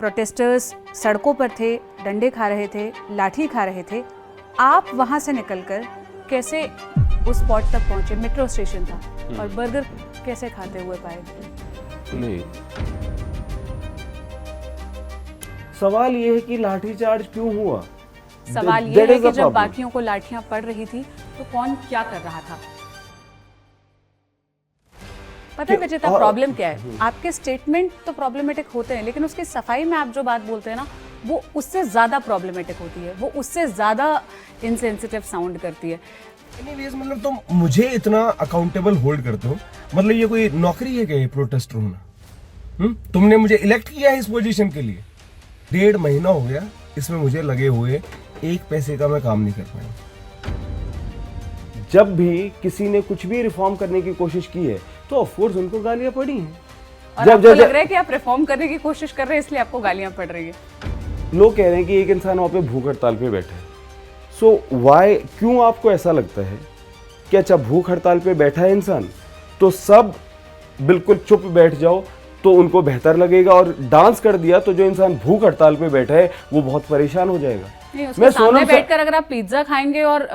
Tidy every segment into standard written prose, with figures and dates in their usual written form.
Protesters सड़कों पर थे, डंडे खा रहे थे, लाठी खा रहे थे। आप वहां से निकलकर कैसे उस स्पॉट तक पहुंचे? मेट्रो स्टेशन था, और बर्गर कैसे खाते हुए पाए? नहीं, सवाल ये है कि लाठीचार्ज क्यों हुआ? सवाल ये है कि जब बाकियों को लाठियां पड़ रही थी तो कौन क्या कर रहा था? पता है विजेता, प्रॉब्लम क्या है? आपके स्टेटमेंट तो प्रॉब्लमेटिक होते हैं, लेकिन उसकी सफाई में आप जो बात बोलते हैं ना, वो उससे ज्यादा प्रॉब्लमेटिक होती है, वो उससे ज्यादा इनसेंसिटिव साउंड करती है। एनीवेज, मतलब तुम मुझे इतना अकाउंटेबल होल्ड करते हो, मतलब ये कोई नौकरी है क्या ये प्रोटेस्टर होना? तुमने मुझे इलेक्ट किया है इस पोजीशन के लिए। 1.5 महीना हो गया इसमें मुझे लगे हुए, 1 पैसे का मैं काम नहीं कर पाया। जब भी किसी ने कुछ भी रिफॉर्म करने की कोशिश की है तो ऑफ कोर्स उनको गालियां पड़ी हैं। और आपको लग रहा है कि आप रिफॉर्म करने की कोशिश कर रहे हैं इसलिए आपको गालियां पड़ रही है? लोग कह रहे हैं कि एक इंसान वहां पे भूख हड़ताल पे बैठा है। सो वाई, क्यों आपको ऐसा लगता है कि अच्छा भूख हड़ताल पे बैठा है इंसान तो सब बिल्कुल चुप बैठ जाओ तो उनको बेहतर लगेगा, और डांस कर दिया तो जो इंसान भूख हड़ताल पे बैठा है वो बहुत परेशान हो जाएगा? नहीं, उसके सामने बैठकर अगर आप पिज्जा खाएंगे और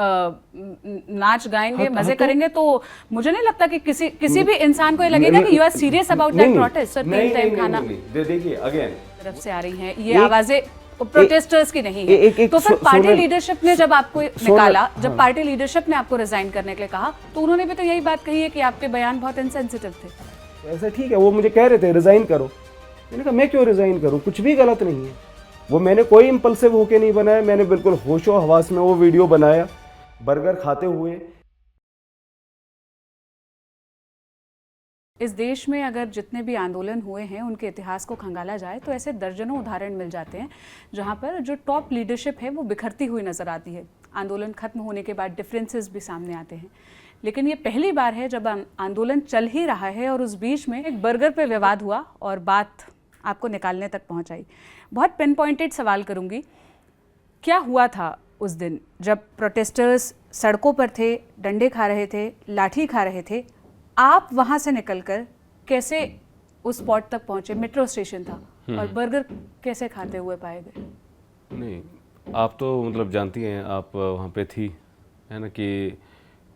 नाच गाएंगे, मजे करेंगे, तो मुझे नहीं लगता कि किसी भी इंसान को ये लगेगा कि you are serious about that protest. Sir, 3 time खाना देखिए अगेन तरफ से आ रही हैं ये आवाजें, प्रोटेस्टर्स की नहीं है। तो फिर पार्टी लीडरशिप ने जब आपको निकाला, जब पार्टी लीडरशिप ने आपको रिजाइन करने के लिए कहा, तो उन्होंने भी तो यही बात कही है कि आपके बयान बहुत इनसेंसिटिव थे। ऐसा ठीक है, वो मुझे कह रहे थे रिजाइन करो, मैंने कहा मैं क्यों रिजाइन करूं, कुछ भी गलत नहीं है। वो मैंने कोई इम्पल्सिव होके नहीं बनाया, मैंने बिल्कुल होशो हवास में वो वीडियो बनाया बर्गर खाते हुए। इस देश में अगर जितने भी आंदोलन हुए हैं उनके इतिहास को खंगाला जाए तो ऐसे दर्जनों उदाहरण मिल जाते हैं जहां पर जो टॉप लीडरशिप है वो बिखरती हुई नजर आती है। आंदोलन खत्म होने के बाद डिफरेंसेस भी सामने आते हैं, लेकिन ये पहली बार है जब आंदोलन चल ही रहा है और उस बीच में एक बर्गर पे विवाद हुआ और बात आपको निकालने तक पहुंच आई। बहुत पिन पॉइंटेड सवाल करूंगी, क्या हुआ था उस दिन जब प्रोटेस्टर्स सड़कों पर थे, डंडे खा रहे थे, लाठी खा रहे थे? आप वहां से निकलकर कैसे उस स्पॉट तक पहुंचे? मेट्रो स्टेशन था, और बर्गर कैसे खाते हुए पाए गए? नहीं, आप तो मतलब जानती हैं, आप वहाँ पे थी, है ना, कि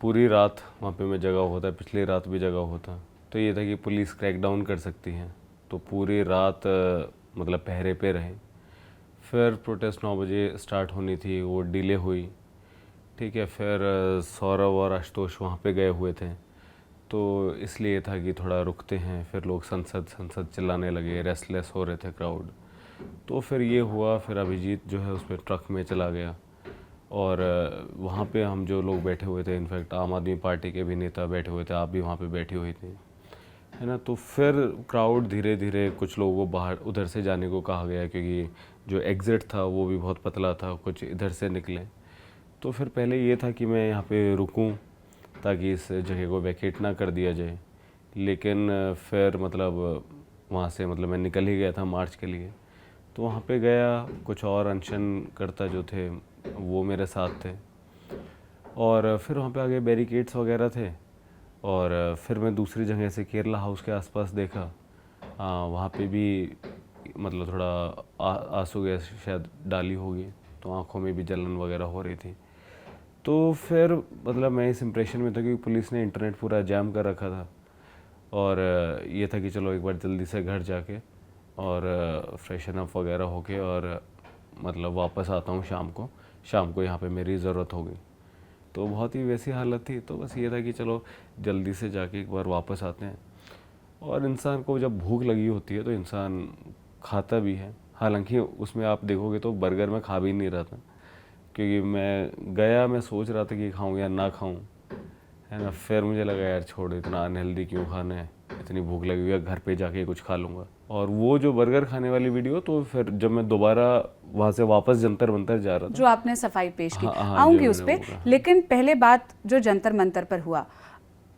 पूरी रात वहाँ पे मैं जगा होता, पिछली रात भी जगा होता। तो ये था कि पुलिस क्रैकडाउन कर सकती है, तो पूरी रात मतलब पहरे पे रहे। फिर प्रोटेस्ट 9 बजे स्टार्ट होनी थी, वो डिले हुई, ठीक है। फिर सौरभ और आशुतोष वहाँ पे गए हुए थे, तो इसलिए था कि थोड़ा रुकते हैं। फिर लोग संसद चिल्लाने लगे, रेस्टलेस हो रहे थे क्राउड। तो फिर ये हुआ, फिर अभिजीत जो है उसमें ट्रक में चला गया, और वहाँ पे हम जो लोग बैठे हुए थे, इनफैक्ट आम आदमी पार्टी के भी नेता बैठे हुए थे, आप भी वहाँ पे बैठी हुई थी, है ना। तो फिर क्राउड धीरे धीरे, कुछ लोगों को बाहर उधर से जाने को कहा गया क्योंकि जो एग्ज़िट था वो भी बहुत पतला था, कुछ इधर से निकले। तो फिर पहले ये था कि मैं यहाँ पे रुकूँ ताकि इस जगह को वैकेट ना कर दिया जाए, लेकिन फिर मतलब वहाँ से मतलब मैं निकल ही गया था मार्च के लिए। तो वहाँ पे गया, कुछ और अनशनकर्ता जो थे वो मेरे साथ थे, और फिर वहाँ पे आगे बैरिकेड्स वगैरह थे। और फिर मैं दूसरी जगह से केरला हाउस के आसपास देखा, वहाँ पे भी मतलब थोड़ा आंसू गैस शायद डाली होगी, तो आँखों में भी जलन वगैरह हो रही थी। तो फिर मतलब मैं इस इम्प्रेशन में था कि पुलिस ने इंटरनेट पूरा जाम कर रखा था, और ये था कि चलो एक बार जल्दी से घर जाके और फ्रेशन अप वगैरह होके और मतलब वापस आता हूँ शाम को यहाँ पे मेरी ज़रूरत होगी। तो बहुत ही वैसी हालत थी, तो बस ये था कि चलो जल्दी से जाके एक बार वापस आते हैं। और इंसान को जब भूख लगी होती है तो इंसान खाता भी है, हालांकि उसमें आप देखोगे तो बर्गर में खा भी नहीं रहा था, क्योंकि मैं सोच रहा था कि खाऊं या ना खाऊं, है ना। फिर मुझे लगा यार छोड़, इतना अनहेल्दी क्यों खाना है, इतनी भूख लगी हुई है, घर पे जाके कुछ खा लूँगा। और वो जो बर्गर खाने वाली वीडियो, तो फिर जब मैं दोबारा वहाँ से वापस जंतर मंतर जा रहा था, जो आपने सफाई पेश की, आऊँगी उस पर, लेकिन पहले बात जो जंतर मंतर पर हुआ,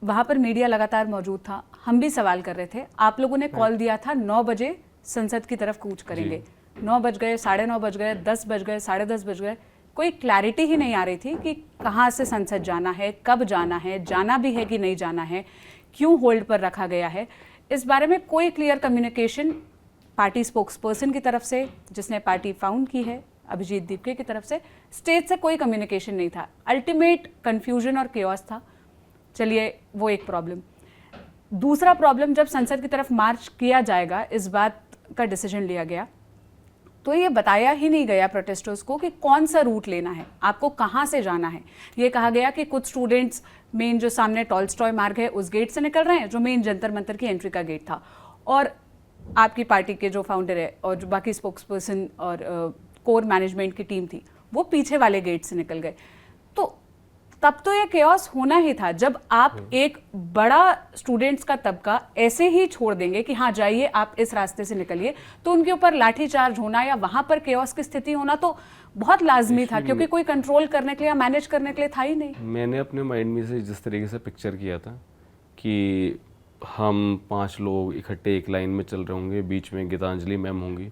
वहाँ पर मीडिया लगातार मौजूद था, हम भी सवाल कर रहे थे। आप लोगों ने कॉल दिया था 9 बजे संसद की तरफ कूच करेंगे, 9 बज गए, 9:30 बज गए, 10 बज गए, 10:30 बज गए, कोई क्लैरिटी ही नहीं आ रही थी कि कहाँ से संसद जाना है, कब जाना है, जाना भी है कि नहीं जाना है, क्यों होल्ड पर रखा गया है। इस बारे में कोई क्लियर कम्युनिकेशन पार्टी स्पोक्सपर्सन की तरफ से, जिसने पार्टी फाउंड की है, अभिजीत दीपके की तरफ से, स्टेट से कोई कम्युनिकेशन नहीं था। अल्टीमेट कन्फ्यूजन और केओस था। चलिए, वो एक प्रॉब्लम। दूसरा प्रॉब्लम, जब संसद की तरफ मार्च किया जाएगा, इस बात का डिसीजन लिया गया तो ये बताया ही नहीं गया प्रोटेस्टर्स को कि कौन सा रूट लेना है, आपको कहाँ से जाना है। ये कहा गया कि कुछ स्टूडेंट्स मेन जो सामने टॉलस्टॉय मार्ग है उस गेट से निकल रहे हैं, जो मेन जंतर मंतर की एंट्री का गेट था, और आपकी पार्टी के जो फाउंडर है और जो बाकी स्पोक्सपर्सन और कोर मैनेजमेंट की टीम थी वो पीछे वाले गेट से निकल गए। तो तब तो ये केओस होना ही था। जब आप एक बड़ा स्टूडेंट्स का तबका ऐसे ही छोड़ देंगे कि हाँ जाइए आप इस रास्ते से निकलिए, तो उनके ऊपर लाठीचार्ज होना या वहां पर केओस की स्थिति होना तो बहुत लाजमी था, क्योंकि कोई कंट्रोल करने के लिए या मैनेज करने के लिए था ही नहीं। मैंने अपने माइंड में से जिस तरीके से पिक्चर किया था कि हम 5 लोग इकट्ठे एक लाइन में चल रहे होंगे, बीच में गीतांजलि मैम होंगी,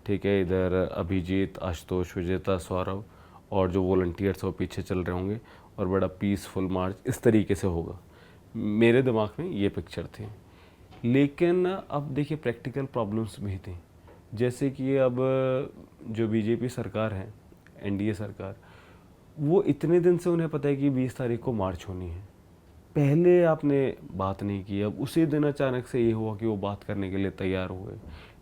ठीक है, इधर अभिजीत, आशुतोष, विजेता, सौरभ और जो वॉलंटियर्स वो पीछे चल रहे होंगे, और बड़ा पीसफुल मार्च इस तरीके से होगा। मेरे दिमाग में ये पिक्चर थी। लेकिन अब देखिए प्रैक्टिकल प्रॉब्लम्स भी थी, जैसे कि अब जो बीजेपी सरकार है, एनडीए सरकार, वो इतने दिन से उन्हें पता है कि 20 तारीख को मार्च होनी है, पहले आपने बात नहीं की। अब उसी दिन अचानक से ये हुआ कि वो बात करने के लिए तैयार हुए,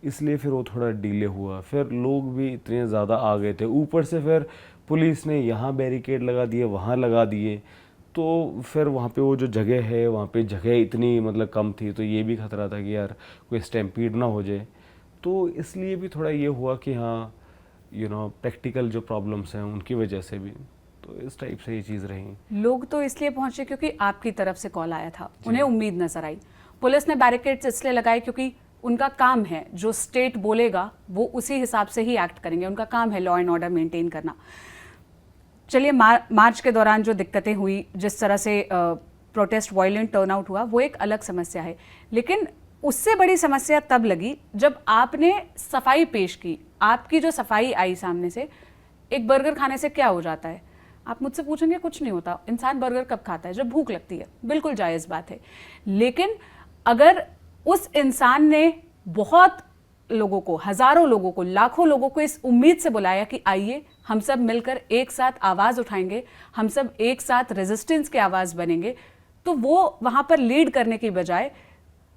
इसलिए फिर वो थोड़ा डिले हुआ। फिर लोग भी इतने ज़्यादा आ गए थे, ऊपर से फिर पुलिस ने यहाँ बैरिकेड लगा दिए, वहाँ लगा दिए, तो फिर वहाँ पे वो जो जगह है वहाँ पे जगह इतनी मतलब कम थी, तो ये भी खतरा था कि यार कोई स्टैम्पीड ना हो जाए। तो इसलिए भी थोड़ा ये हुआ कि हाँ प्रैक्टिकल जो प्रॉब्लम्स हैं उनकी वजह से भी, तो इस टाइप से ये चीज़ रही। लोग तो इसलिए पहुंचे क्योंकि आपकी तरफ से कॉल आया था, उन्हें उम्मीद नजर आई। पुलिस ने बैरिकेड्स इसलिए लगाए क्योंकि उनका काम है, जो स्टेट बोलेगा वो उसी हिसाब से ही एक्ट करेंगे, उनका काम है लॉ एंड ऑर्डर मेंटेन करना। चलिए, मार्च के दौरान जो दिक्कतें हुई, जिस तरह से प्रोटेस्ट वायलेंट टर्नआउट हुआ, वो एक अलग समस्या है। लेकिन उससे बड़ी समस्या तब लगी जब आपने सफाई पेश की। आपकी जो सफाई आई सामने से, एक बर्गर खाने से क्या हो जाता है? आप मुझसे पूछेंगे कुछ नहीं होता। इंसान बर्गर कब खाता है? जब भूख लगती है, बिल्कुल जायज़ बात है। लेकिन अगर उस इंसान ने बहुत लोगों को, हजारों लोगों को, लाखों लोगों को इस उम्मीद से बुलाया कि आइए हम सब मिलकर एक साथ आवाज़ उठाएंगे, हम सब एक साथ रेजिस्टेंस की आवाज़ बनेंगे, तो वो वहाँ पर लीड करने की बजाय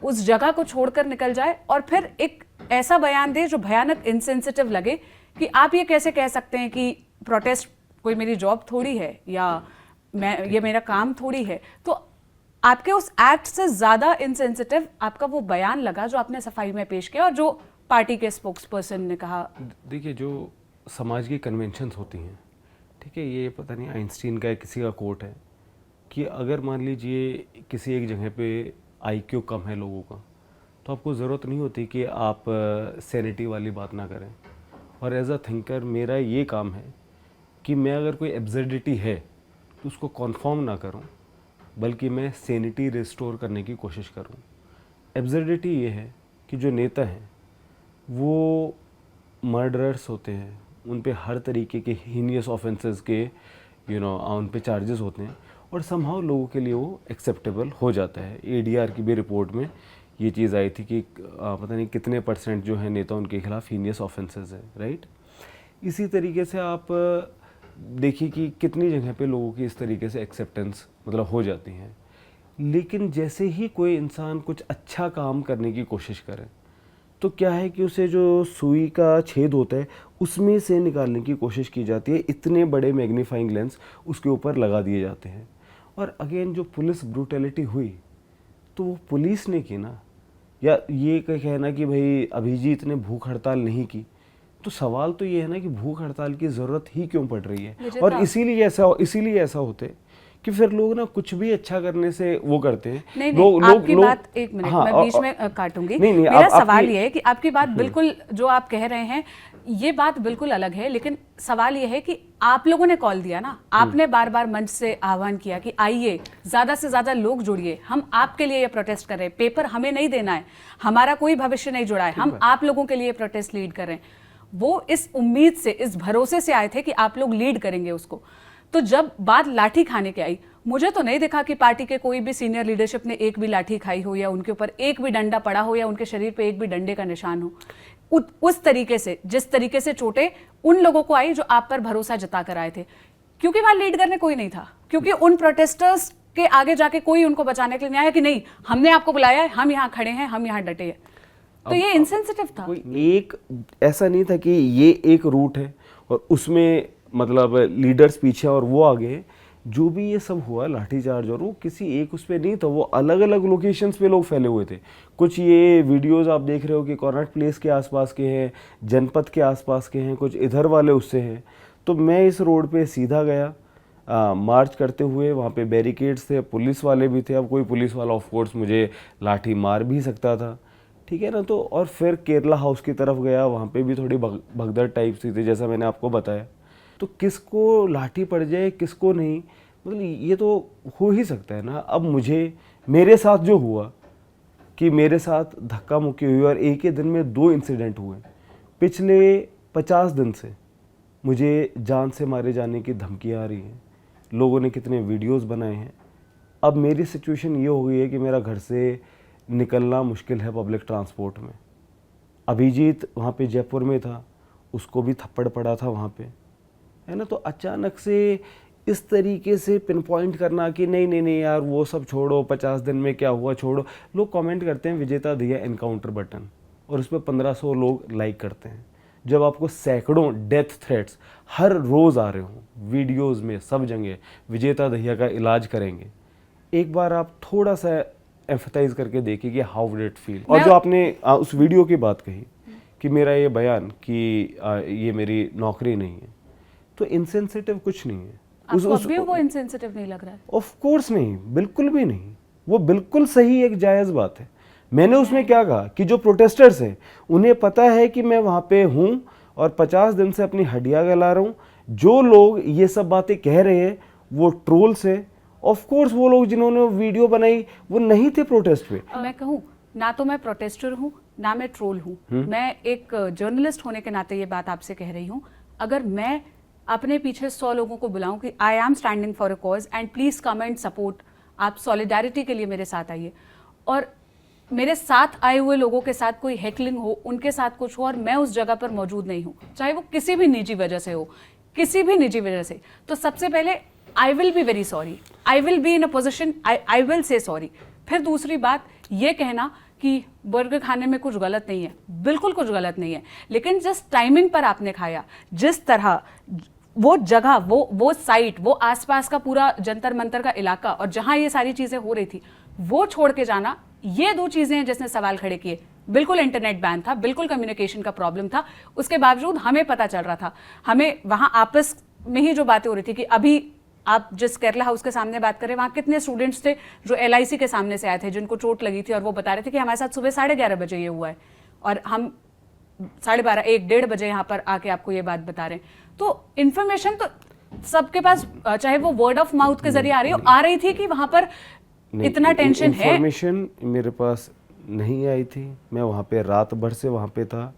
उस जगह को छोड़कर निकल जाए और फिर एक ऐसा बयान दे जो भयानक इनसेंसिटिव लगे कि आप ये कैसे कह सकते हैं कि प्रोटेस्ट कोई मेरी जॉब थोड़ी है या ये मेरा काम थोड़ी है। तो आपके उस एक्ट से ज़्यादा इनसेंसिटिव आपका वो बयान लगा जो आपने सफाई में पेश किया और जो पार्टी के स्पोक्सपर्सन ने कहा। देखिए, जो समाज की कन्वेंशंस होती हैं, ठीक है, ये पता नहीं आइंस्टीन का किसी का कोट है कि अगर मान लीजिए किसी एक जगह पे IQ कम है लोगों का, तो आपको ज़रूरत नहीं होती कि आप सैनिटी वाली बात ना करें। और एज अ थिंकर मेरा ये काम है कि मैं अगर कोई एब्सर्डिटी है तो उसको कन्फर्म ना करूं, बल्कि मैं सैनिटी रिस्टोर करने की कोशिश करूं। एब्सर्डिटी ये है कि जो नेता हैं वो मर्डरर्स होते हैं, उन पे हर तरीके के हीनियस ऑफेंसेस के उन पे चार्जेस होते हैं, और समहाउ लोगों के लिए वो एक्सेप्टेबल हो जाता है। ADR की भी रिपोर्ट में ये चीज़ आई थी कि पता नहीं कितने % जो है नेता उनके खिलाफ हीनियस ऑफेंसेस है, राइट। इसी तरीके से आप देखिए कि कितनी जगह पे लोगों की इस तरीके से एक्सेप्टेंस मतलब हो जाती हैं। लेकिन जैसे ही कोई इंसान कुछ अच्छा काम करने की कोशिश करे, तो क्या है कि उसे जो सुई का छेद होता है उसमें से निकालने की कोशिश की जाती है। इतने बड़े मैग्नीफाइंग लेंस उसके ऊपर लगा दिए जाते हैं। और अगेन जो पुलिस ब्रूटैलिटी हुई, तो वो पुलिस ने की ना, या ये कहना कि भाई अभिजीत ने भूख हड़ताल नहीं की, तो सवाल तो ये है ना कि भूख हड़ताल की ज़रूरत ही क्यों पड़ रही है। और इसीलिए ऐसा होते कि फिर लोग ना कुछ भी अच्छा करने से वो करते हैं। नहीं, आपकी बात, एक मिनट, हाँ, मैं बीच में काटूंगी। मेरा सवाल ये है कि आपकी बात बिल्कुल, जो आप कह रहे हैं ये बात बिल्कुल अलग है, लेकिन सवाल ये है कि आप लोगों ने कॉल दिया ना, आपने बार बार मंच से आह्वान किया कि आइए ज्यादा से ज्यादा लोग जुड़िए, हम आपके लिए ये प्रोटेस्ट कर रहे हैं, पेपर हमें नहीं देना है, हमारा कोई भविष्य नहीं जुड़ा है, हम आप लोगों के लिए प्रोटेस्ट लीड कर रहे हैं। वो इस उम्मीद से, इस भरोसे से आए थे कि आप लोग लीड करेंगे उसको। तो जब बात लाठी खाने की आई, मुझे तो नहीं देखा कि पार्टी के कोई भी सीनियर लीडरशिप ने एक भी लाठी खाई हो या उनके ऊपर एक भी डंडा पड़ा हो या उनके शरीर पे एक भी डंडे का निशान हो। उस तरीके से, जिस तरीके से चोटें उन लोगों को आई जो आप पर भरोसा जता कर आए थे, क्योंकि वहां लीड करने कोई नहीं था, क्योंकि उन प्रोटेस्टर्स के आगे जाके कोई उनको बचाने के लिए नहीं आया कि नहीं हमने आपको बुलाया है, हम यहाँ खड़े हैं, हम यहाँ डटे हैं। तो ये इनसेंसिटिव था। कोई एक ऐसा नहीं था कि ये एक रूट है और उसमें मतलब लीडर्स पीछे और वो आगे। जो भी ये सब हुआ लाठीचार्ज और वो किसी एक उस पे नहीं था, वो अलग अलग लोकेशंस पे लोग फैले हुए थे। कुछ ये वीडियोस आप देख रहे हो कि कॉर्नट प्लेस के आसपास के हैं, जनपद के आसपास के हैं, कुछ इधर वाले उससे हैं। तो मैं इस रोड पे सीधा गया मार्च करते हुए। वहाँ पे बैरिकेड्स थे, पुलिस वाले भी थे। अब कोई पुलिस वाला ऑफ कोर्स मुझे लाठी मार भी सकता था, ठीक है ना। तो और फिर केरला हाउस की तरफ गया, वहाँ पे भी थोड़ी भगदड़ टाइप सी थी, जैसा मैंने आपको बताया। तो किसको लाठी पड़ जाए किसको नहीं, मतलब ये तो हो ही सकता है ना। अब मेरे साथ जो हुआ कि मेरे साथ धक्का मुक्की हुई और एक ही दिन में 2 इंसिडेंट हुए। पिछले 50 दिन से मुझे जान से मारे जाने की धमकियाँ आ रही हैं, लोगों ने कितने वीडियोस बनाए हैं। अब मेरी सिचुएशन ये हो गई है कि मेरा घर से निकलना मुश्किल है पब्लिक ट्रांसपोर्ट में। अभिजीत वहाँ पे जयपुर में था, उसको भी थप्पड़ पड़ा था वहाँ पे, है ना। तो अचानक से इस तरीके से पिन पॉइंट करना कि नहीं नहीं नहीं यार वो सब छोड़ो, 50 दिन में क्या हुआ छोड़ो। लोग कमेंट करते हैं विजेता दहिया एनकाउंटर बटन और उस पर 1500 लोग लाइक करते हैं। जब आपको सैकड़ों डेथ थ्रेट्स हर रोज़ आ रहे हों वीडियोस में, सब जगह विजेता दहिया का इलाज करेंगे, एक बार आप थोड़ा सा एम्फसाइज करके देखिए कि हाउ डिड इट फील। और जो आपने उस वीडियो की बात कही कि मेरा ये बयान कि ये मेरी नौकरी नहीं है, तो इंसेंसिटिव कुछ नहीं है। वो इंसेंसिटिव नहीं लग रहा है? ऑफ कोर्स नहीं, बिल्कुल भी नहीं। वो बिल्कुल सही एक जायज़ बात है। मैंने उसमें क्या कहा कि जो प्रोटेस्टर्स हैं उन्हें पता है कि मैं वहाँ पे हूँ और 50 दिन से अपनी हड्डियाँ गला रहा हूँ। जो लोग ये सब बातें कह रहे हैं वो ट्रोल्स है। ऑफ कोर्स वो लोग जिन्होंने वीडियो बनाई वो नहीं थे प्रोटेस्ट पे। मैं कहूँ ना तो मैं प्रोटेस्टर हूँ ना मैं ट्रोल हूँ, मैं एक जर्नलिस्ट होने के नाते ये बात आपसे कह रही हूँ। अगर मैं अपने पीछे 100 लोगों को बुलाऊं कि I am standing for a cause and please come and support, आप सॉलिडारिटी के लिए मेरे साथ आइए, और मेरे साथ आए हुए लोगों के साथ कोई हैकलिंग हो, उनके साथ कुछ हो और मैं उस जगह पर मौजूद नहीं हूँ, चाहे वो किसी भी निजी वजह से हो, किसी भी निजी वजह से, तो सबसे पहले I will be very sorry, I will be in a position, I will say sorry. फिर दूसरी बात ये कहना कि बर्गर खाने में कुछ गलत नहीं है, बिल्कुल कुछ गलत नहीं है, लेकिन जिस टाइमिंग पर आपने खाया, जिस तरह वो जगह, वो साइट, वो आसपास का पूरा जंतर मंतर का इलाका और जहां ये सारी चीजें हो रही थी, वो छोड़ के जाना, ये 2 चीजें हैं जिसने सवाल खड़े किए। बिल्कुल इंटरनेट बैन था, बिल्कुल कम्युनिकेशन का प्रॉब्लम था, उसके बावजूद हमें पता चल रहा था, हमें वहां आपस में ही जो बातें हो रही थी कि अभी आप जिस केरला हाउस के सामने बात करें, वहाँ कितने स्टूडेंट्स थे जो LIC के सामने से आए थे जिनको चोट लगी थी और वो बता रहे थे कि हमारे साथ सुबह 11:30 बजे ये हुआ है और हम 12:30, 1-1:30 बजे यहाँ पर आके आपको ये बात बता रहे हैं। तो इन्फॉर्मेशन तो सबके पास, चाहे वो वर्ड ऑफ माउथ के जरिए आ रही थी कि वहाँ पर इतना टेंशन है। इन्फॉर्मेशन मेरे पास नहीं आई थी, मैं वहाँ पे रात भर से वहाँ पे था,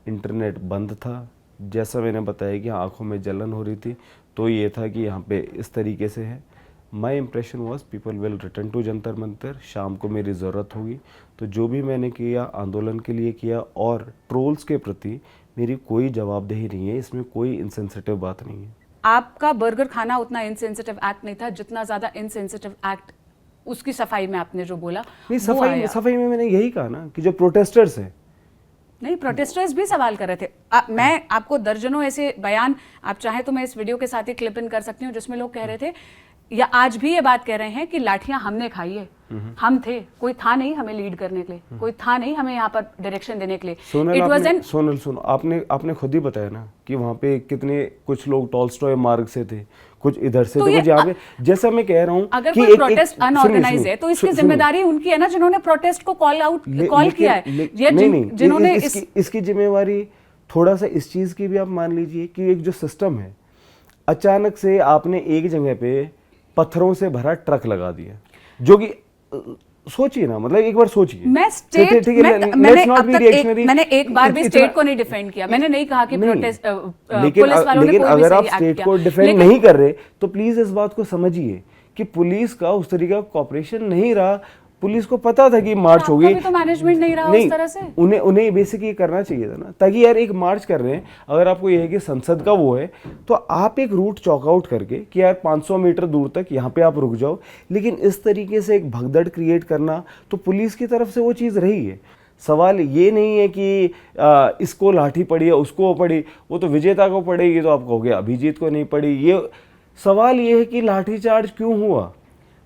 इंटरनेट बंद था। जैसा मैंने बताया कि आंखों में जलन हो रही थी, तो ये था कि यहाँ पे इस तरीके से है। My impression was people will return to Jantar Mantar, शाम को मेरी ज़रूरत होगी। तो जो भी मैंने किया आंदोलन के लिए किया, और ट्रोल्स के प्रति मेरी कोई जवाबदेही नहीं है, इसमें कोई इनसेंसिटिव बात नहीं है। आपका बर्गर खाना उतना इनसेंसिटिव एक्ट नहीं था जितना ज्यादा इनसेंसिटिव एक्ट उसकी सफाई में आपने जो बोला। नहीं, सफाई में मैंने यही कहा ना कि जो प्रोटेस्टर्स हैं, नहीं, प्रोटेस्टर्स भी सवाल कर रहे थे। मैं आपको दर्जनों ऐसे बयान, आप चाहें तो मैं इस वीडियो के साथ ही क्लिप इन कर सकती हूँ, जिसमें लोग कह रहे थे या आज भी ये बात कह रहे हैं कि लाठियां हमने खाई है, हम थे, कोई था नहीं हमें लीड करने के लिए, कोई था नहीं हमें यहाँ पर डायरेक्शन देने के लिए। सोनल आपने खुद ही बताया ना कि वहाँ पे कितने कुछ लोग टॉलस्टॉय मार्ग से थे, कुछ इधर से, तो कुछ यहाँ पे। जैसा मैं कह रहा हूँ, अगर कोई प्रोटेस्ट अनऑर्गेनाइज है तो इसकी जिम्मेदारी उनकी है ना, जिन्होंने प्रोटेस्ट को कॉल किया है। जिन्होंने इसकी जिम्मेवारी थोड़ा सा इस चीज की भी आप मान लीजिए कि एक जो सिस्टम है, अचानक से आपने एक जगह पे पत्थरों से भरा ट्रक लगा दिया, जो कि सोचिए ना, मतलब एक बार सोचिए। मैंने एक बार भी स्टेट को नहीं डिफेंड किया, मैंने नहीं कहा कि प्रोटेस्ट पुलिस वालों ने लेकिन अगर आप स्टेट को डिफेंड नहीं कर रहे तो प्लीज इस बात को समझिए कि पुलिस का उस तरीके का कॉपरेशन नहीं रहा। पुलिस को पता था कि मार्च आपका होगी, भी तो मैनेजमेंट नहीं रहा उस तरह से। उन्हें बेसिक ये करना चाहिए था ना, ताकि यार एक मार्च कर रहे हैं, अगर आपको ये है कि संसद का वो है, तो आप एक रूट चॉक आउट करके कि यार 500 मीटर दूर तक यहाँ पे आप रुक जाओ। लेकिन इस तरीके से एक भगदड़ क्रिएट करना, तो पुलिस की तरफ से वो चीज़ रही है। सवाल ये नहीं है कि इसको लाठी पड़ी है, उसको पड़ी, वो तो विजेता को पड़ेगी तो आप कहोगे अभिजीत को नहीं पड़ी। ये सवाल ये है कि लाठीचार्ज क्यों हुआ।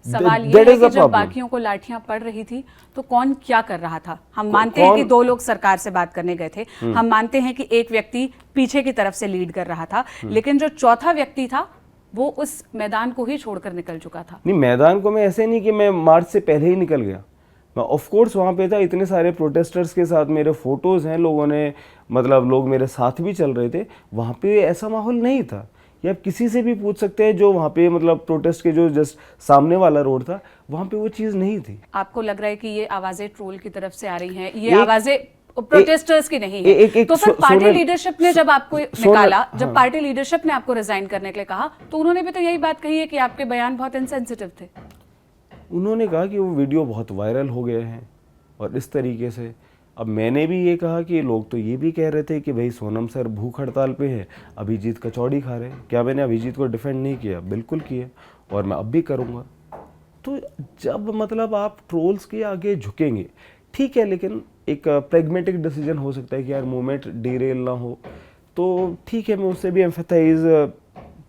सवाल ये है कि जब बाकियों को लाठियां पड़ रही थी तो कौन क्या कर रहा था। हम मानते हैं कि 2 लोग सरकार से बात करने गए थे, हम मानते हैं कि एक व्यक्ति पीछे की तरफ से लीड कर रहा था, लेकिन जो चौथा व्यक्ति था वो उस मैदान को ही छोड़कर निकल चुका था। नहीं, मैदान को मैं ऐसे नहीं कि मैं मार्च से पहले ही निकल गया, मैं ऑफ कोर्स वहाँ पे था, इतने सारे प्रोटेस्टर्स के साथ मेरे फोटोज़ हैं, लोगों ने मतलब लोग मेरे साथ भी चल रहे थे। वहाँ पे ऐसा माहौल नहीं था। ये आप किसी से भी पूछ सकते हैं जो वहाँ पे मतलब प्रोटेस्ट के जो जस्ट सामने वाला रोड था, वहाँ पे वो चीज़ नहीं थी। आपको लग रहा है कि ये आवाजें ट्रोल की तरफ से आ रही हैं, ये आवाजें प्रोटेस्टर्स की नहीं है? तो फिर पार्टी लीडरशिप ने जब आपको निकाला, जब पार्टी लीडरशिप ने आपको रिजाइन करने के लिए कहा, तो उन्होंने भी तो यही बात कही है कि आपके बयान बहुत इनसेंसिटिव थे। उन्होंने कहा कि वो वीडियो बहुत वायरल हो गए हैं और इस तरीके से। अब मैंने भी ये कहा कि लोग तो ये भी कह रहे थे कि भाई सोनम सर भूख हड़ताल पे है, अभिजीत कचौड़ी खा रहे हैं। क्या मैंने अभिजीत को डिफेंड नहीं किया? बिल्कुल किया, और मैं अब भी करूँगा। तो जब मतलब आप ट्रोल्स के आगे झुकेंगे, ठीक है, लेकिन एक प्रेगमेटिक डिसीजन हो सकता है कि यार मूवमेंट डिरेल ना हो, तो ठीक है, मैं उससे भी एम्फेसाइज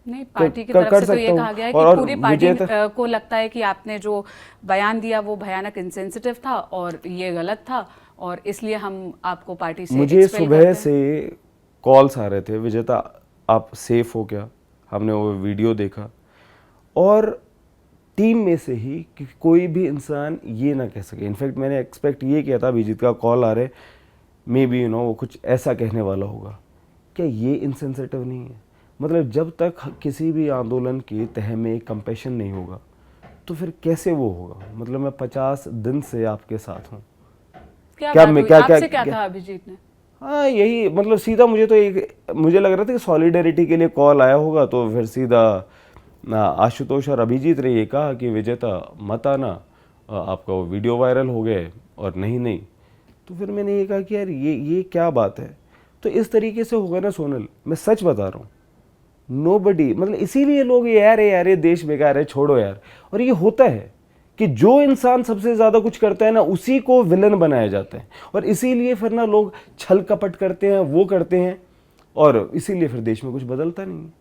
नहीं। पार्टी की तरफ से तो ये कहा गया है कि पूरी पार्टी को लगता है कि आपने जो बयान दिया वो भयानक इंसेंसिटिव था और ये गलत था, और इसलिए हम आपको पार्टी से मुझे सुबह से कॉल्स आ रहे थे, विजेता आप सेफ हो क्या? हमने वो वीडियो देखा, और टीम में से ही कि कोई भी इंसान ये ना कह सके। इनफैक्ट मैंने एक्सपेक्ट ये किया था अभिजीत का कॉल आ रहे, मे बी वो कुछ ऐसा कहने वाला होगा। क्या ये इनसेंसिटिव नहीं है? मतलब जब तक किसी भी आंदोलन के तह में कंपैशन नहीं होगा तो फिर कैसे वो होगा? मतलब मैं 50 दिन से आपके साथ हूँ। क्या कहा अभिजीत ने? हाँ, यही मतलब सीधा मुझे लग रहा था कि सॉलिडेरिटी के लिए कॉल आया होगा, तो फिर सीधा आशुतोष और अभिजीत ने ये कहा कि विजेता मत आना, आपका वो वीडियो वायरल हो गए, और नहीं। तो फिर मैंने ये कहा कि यार ये क्या बात है? तो इस तरीके से होगा ना सोनल, मैं सच बता रहा हूँ, नोबडी, मतलब इसीलिए लोग यार ये देश बेकार है, छोड़ो यार। और ये होता है कि जो इंसान सबसे ज़्यादा कुछ करता है ना, उसी को विलन बनाया जाता है, और इसीलिए फिर ना लोग छल कपट करते हैं, वो करते हैं, और इसीलिए फिर देश में कुछ बदलता नहीं है।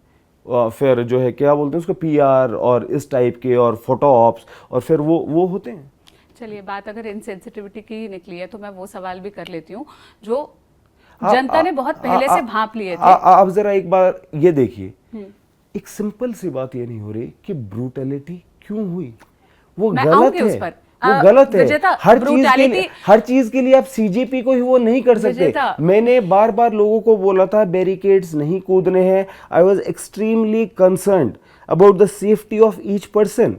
और फिर जो है क्या बोलते हैं उसको, PR और इस टाइप के और फोटो ऑप्स, और फिर वो होते हैं। चलिए, बात अगर इनसेंसिटिविटी की निकली है तो मैं वो सवाल भी कर लेती हूँ जो जनता ने बहुत पहले से भांप लिए थे। आप जरा एक बार ये देखिए, एक सिंपल सी बात ये नहीं हो रही कि ब्रूटैलिटी क्यों हुई? वो गलत है, वो गलत है। हर चीज के लिए आप CJP को ही वो नहीं कर सकते। मैंने बार बार लोगों को बोला था बैरिकेड्स नहीं कूदने हैं। I was extremely concerned about the safety of each person,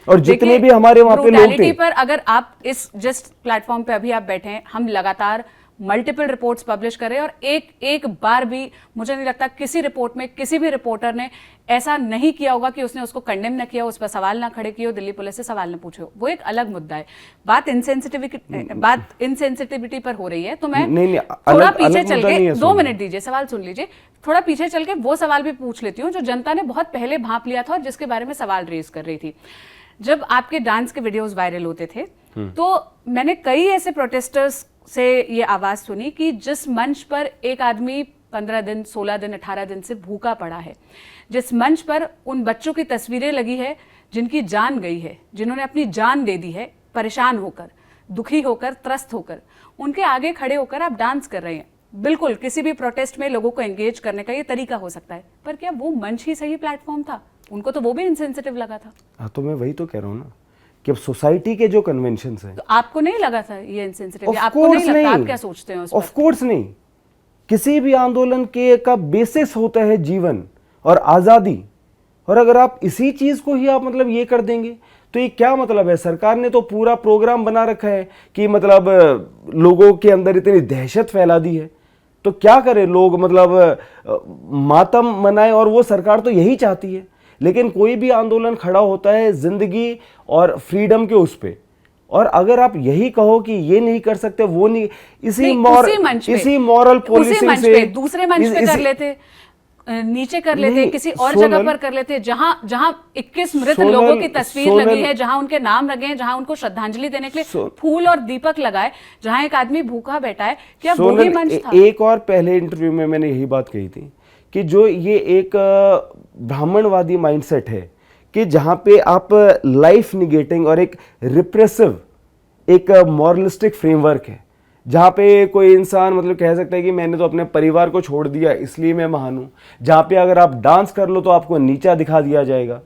और जितने भी हमारे वहां पे लोग थे। पर अगर आप इस जस्ट प्लेटफॉर्म पे अभी आप बैठे हैं, हम लगातार मल्टीपल रिपोर्ट्स पब्लिश करें, और एक बार भी मुझे नहीं लगता किसी रिपोर्ट में किसी भी रिपोर्टर ने ऐसा नहीं किया होगा कि उसने उसको कंडेम न किया, उस पर सवाल ना खड़े किए हो, दिल्ली पुलिस से सवाल न पूछे हो। वो एक अलग मुद्दा है। बात इनसेंसिटिविटी पर हो रही है, तो मैं थोड़ा पीछे चल के 2 मिनट दीजिए, सवाल सुन लीजिए, थोड़ा पीछे चल के वो सवाल भी पूछ लेती हूँ जो जनता ने बहुत पहले भांप लिया था और जिसके बारे में सवाल रेज कर रही थी। जब आपके डांस के वीडियोस वायरल होते थे, तो मैंने कई ऐसे प्रोटेस्टर्स से ये आवाज सुनी कि जिस मंच पर एक आदमी 15 दिन, 16 दिन, 18 दिन से भूखा पड़ा है, जिस मंच पर उन बच्चों की तस्वीरें लगी है जिनकी जान गई है, जिन्होंने अपनी जान दे दी है, परेशान होकर, दुखी होकर, त्रस्त होकर, उनके आगे खड़े होकर आप डांस कर रहे हैं। बिल्कुल किसी भी प्रोटेस्ट में लोगों को एंगेज करने का ये तरीका हो सकता है, पर क्या वो मंच ही सही प्लेटफॉर्म था? उनको तो वो भी इनसेंसिटिव लगा था। हाँ, तो मैं वही तो कह रहा हूँ ना कि अब सोसाइटी के जो कन्वेंशंस हैं, तो आपको नहीं लगा था ये इंसेंसिटिव? आपको नहीं लगता? आप क्या सोचते हैं उस पर? ऑफ कोर्स नहीं। किसी भी आंदोलन के का बेसिस होता है जीवन और आजादी, और अगर आप इसी चीज को ही आप मतलब ये कर देंगे तो ये क्या मतलब है? सरकार ने तो पूरा प्रोग्राम बना रखा है कि मतलब लोगों के अंदर इतनी दहशत फैला दी है, तो क्या करें लोग? मतलब मातम मनाएं, और वो सरकार तो यही चाहती है। लेकिन कोई भी आंदोलन खड़ा होता है जिंदगी और फ्रीडम के उस पे, और अगर आप यही कहो कि ये नहीं कर सकते, वो नहीं, इसी मॉरल पोलिसिंग से दूसरे मंच पे कर लेते, नीचे कर लेते, किसी और जगह पर कर लेते, जहां जहां 21 मृत लोगों की तस्वीर लगी है, जहां उनके नाम लगे हैं, जहां उनको श्रद्धांजलि देने के लिए फूल और दीपक लगाए, जहां एक आदमी भूखा बैठा है, क्या वो ही मंच था? एक और पहले इंटरव्यू में मैंने यही बात कही थी कि जो ये एक ब्राह्मणवादी माइंडसेट है कि जहां पे आप लाइफ निगेटिंग और एक रिप्रेसिव एक मॉरलिस्टिक फ्रेमवर्क है, जहाँ पे कोई इंसान मतलब कह सकता है कि मैंने तो अपने परिवार को छोड़ दिया इसलिए मैं महान हूँ, जहाँ पे अगर आप डांस कर लो तो आपको नीचा दिखा दिया जाएगा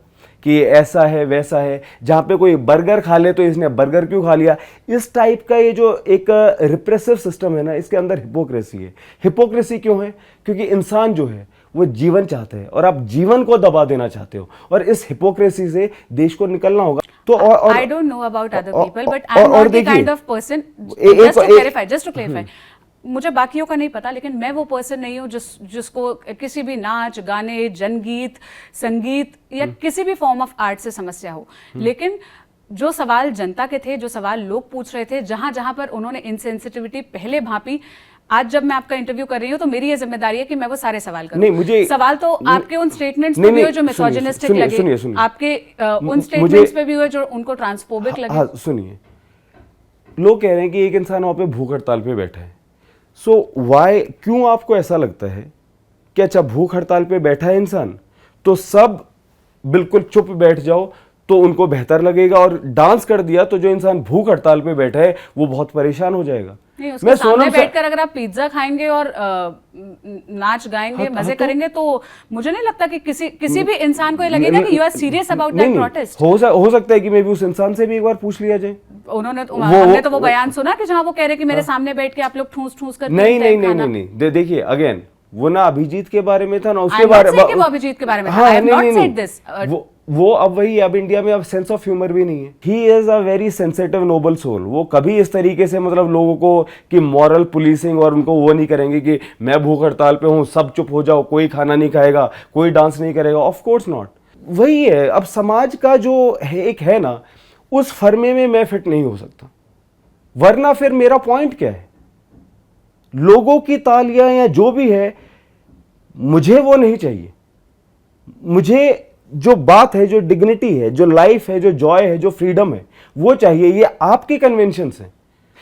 कि ऐसा है वैसा है, जहाँ पे कोई बर्गर खा ले तो इसने बर्गर क्यों खा लिया, इस टाइप का ये जो एक रिप्रेसिव सिस्टम है ना, इसके अंदर हिपोक्रेसी है। हिपोक्रेसी क्यों है? क्योंकि इंसान जो है वो जीवन चाहते हैं और आप जीवन को दबा देना चाहते हो, और इस हिपोक्रेसी से देश को निकलना होगा। तो और I don't know about other people, but I'm not the kind of person, just to clarify, मुझे बाकियों का नहीं पता, लेकिन मैं वो पर्सन नहीं हूँ जिसको किसी भी नाच गाने, जनगीत, संगीत या किसी भी फॉर्म ऑफ आर्ट से समस्या हो। लेकिन जो सवाल जनता के थे, जो सवाल लोग पूछ रहे थे, जहां जहां पर उन्होंने इनसेंसिटिविटी पहले भांपी, आज जब मैं आपका इंटरव्यू कर रही हूँ तो मेरी ये जिम्मेदारी है कि मैं वो सारे सवाल करूं। नहीं, मुझे सवाल तो आपके उन स्टेटमेंट्स पे भी हुए जो मिसोजिनिस्टिक लगे, आपके उन स्टेटमेंट्स पे भी हुए जो उनको ट्रांसफोबिक लगे। हाँ, सुनिए, लोग कह रहे हैं कि एक इंसान वहां पे भूख हड़ताल पे बैठा है, सो वाई, क्यों आपको ऐसा लगता है कि अच्छा भूख हड़ताल पे बैठा है इंसान तो सब बिल्कुल चुप बैठ जाओ तो उनको बेहतर लगेगा, और डांस कर दिया तो जो इंसान भूख हड़ताल पे बैठा है वो बहुत परेशान हो जाएगा? नहीं, उसके सामने बैठकर अगर आप पिज्जा खाएंगे और नाच गाएंगे, मजे करेंगे, तो मुझे नहीं लगता कि किसी भी इंसान को ये लगेगा कि you are serious about that protest. हो सकता है कि मैं भी उस इंसान से भी एक बार पूछ लिया जाए। हमने तो वो बयान सुना कि जहां वो कह रहे कि मेरे सामने बैठ के आप लोग ठूस ठूस कर नहीं, देखिए अगेन, वो ना अभिजीत के बारे में था ना उसके बारे में, वो अभिजीत के बारे में। I have not said this. वो अब वही, अब इंडिया में अब सेंस ऑफ ह्यूमर भी नहीं है। He is a very sensitive noble soul. वो कभी इस तरीके से मतलब लोगों को कि मॉरल पुलिसिंग और उनको वो नहीं करेंगे कि मैं भूख हड़ताल पे हूँ, सब चुप हो जाओ, कोई खाना नहीं खाएगा, कोई डांस नहीं करेगा। Of course not. वही है, अब समाज का जो है एक है ना, उस फर्मे में मैं फिट नहीं हो सकता, वरना फिर मेरा पॉइंट क्या है? लोगों की तालियां या जो भी है, मुझे वो नहीं चाहिए। मुझे जो बात है, जो डिग्निटी है, जो लाइफ है, जो जॉय है, जो फ्रीडम है, वो चाहिए। ये आपके कन्वेंशन है,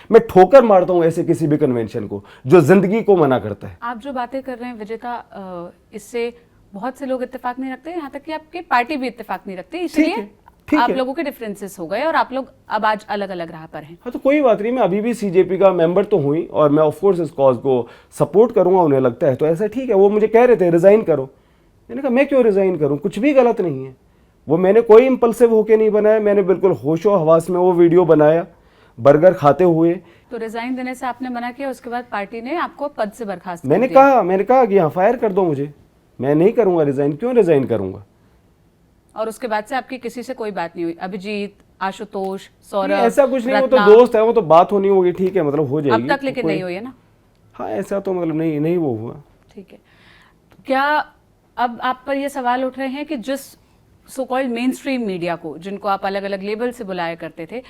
मैं ठोकर मारता हूं ऐसे किसी भी कन्वेंशन को जो जिंदगी को मना करता है। आप जो बातें कर रहे हैं विजेता, इससे बहुत से लोग इत्तेफाक नहीं रखते, यहाँ तक कि आपकी पार्टी भी इत्तेफाक नहीं रखती, इसलिए आप लोगों के डिफरेंसेस हो गए और आप लोग अब आज अलग अलग राह पर हैं। हाँ, तो कोई बात नहीं, मैं अभी भी सीजेपी का मेंबर तो हुई और मैं ऑफकोर्स इस कॉज को सपोर्ट करूंगा। उन्हें लगता है तो ऐसा ठीक है। वो मुझे कह रहे थे रिजाइन करो, मैंने कहा मैं क्यों रिजाइन करूं, कुछ भी गलत नहीं है। वो मैंने कोई इंपल्सिव होके नहीं बनाया, मैंने बिल्कुल होशो हवास में वो वीडियो बनाया बर्गर खाते हुए। तो रिजाइन देने से आपने मना किया, उसके बाद पार्टी ने आपको पद से बर्खास्त कर मैंने कहा कि हाँ फायर कर दो मुझे, मैं नहीं करूंगा रिजाइन, क्यों रिजाइन करूंगा। और उसके बाद से आपकी किसी से कोई बात नहीं हुई? अभिजीत, आशुतोष, सौरभ, ऐसा कुछ नहीं, वो तो दोस्त है, वो तो बात होनी होगी, ठीक है, मतलब हो जाएगी अब तक, लेकिन नहीं हुई है ना? हाँ, ऐसा तो मतलब नहीं वो हुआ। ठीक है। क्या अब आप पर ये सवाल उठ रहे हैं कि जिस so called main stream media को, जिनको आप अलग अलग लेबल से बुलाया करते थे,